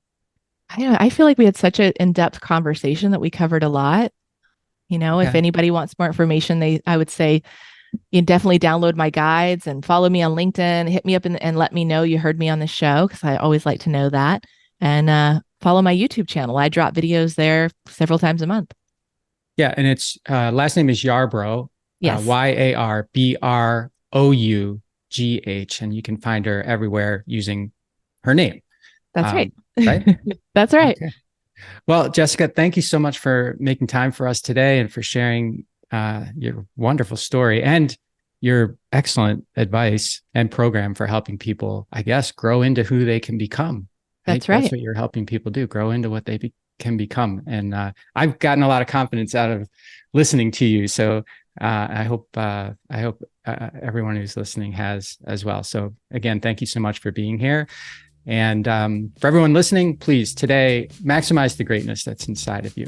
I feel like we had such an in-depth conversation that we covered a lot. Okay. If anybody wants more information, I would say you definitely download my guides and follow me on LinkedIn, hit me up and let me know you heard me on the show, because I always like to know that. And follow my YouTube channel. I drop videos there several times a month. Yeah. And it's last name is Yarbrough. Yes. Yarbroughh. And you can find her everywhere using her name. That's right. Right? That's right. Okay. Well, Jessica, thank you so much for making time for us today and for sharing your wonderful story and your excellent advice and program for helping people, I guess, grow into who they can become. That's right. That's what you're helping people do, grow into what they can become. And I've gotten a lot of confidence out of listening to you. So I hope everyone who's listening has as well. So again, thank you so much for being here. And for everyone listening, please today, maximize the greatness that's inside of you.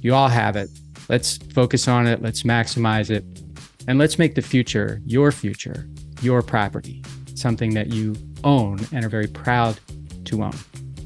You all have it. Let's focus on it. Let's maximize it. And let's make the future, your property, something that you own and are very proud to own.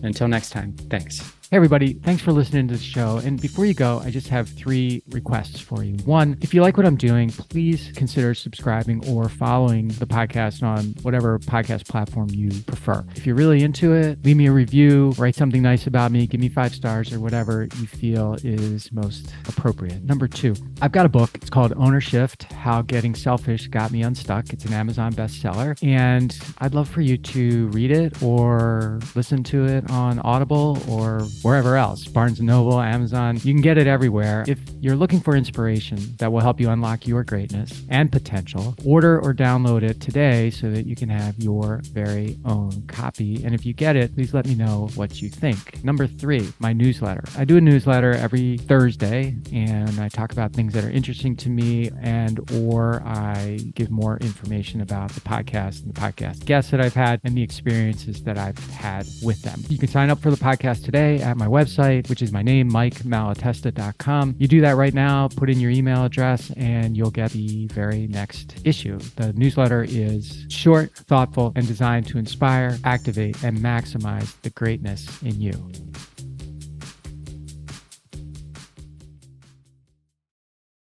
Until next time, thanks. Hey everybody, thanks for listening to the show. And before you go, I just have 3 requests for you. 1, if you like what I'm doing, please consider subscribing or following the podcast on whatever podcast platform you prefer. If you're really into it, leave me a review, write something nice about me, give me 5 stars or whatever you feel is most appropriate. Number 2, I've got a book. It's called Ownership: How Getting Selfish Got Me Unstuck. It's an Amazon bestseller. And I'd love for you to read it or listen to it on Audible or wherever else, Barnes & Noble, Amazon. You can get it everywhere. If you're looking for inspiration that will help you unlock your greatness and potential, order or download it today so that you can have your very own copy. And if you get it, please let me know what you think. Number 3, my newsletter. I do a newsletter every Thursday, and I talk about things that are interesting to me or I give more information about the podcast and the podcast guests that I've had and the experiences that I've had with them. You can sign up for the podcast today at my website, which is my name, MikeMalatesta.com. You do that right now, put in your email address, and you'll get the very next issue. The newsletter is short, thoughtful, and designed to inspire, activate, and maximize the greatness in you.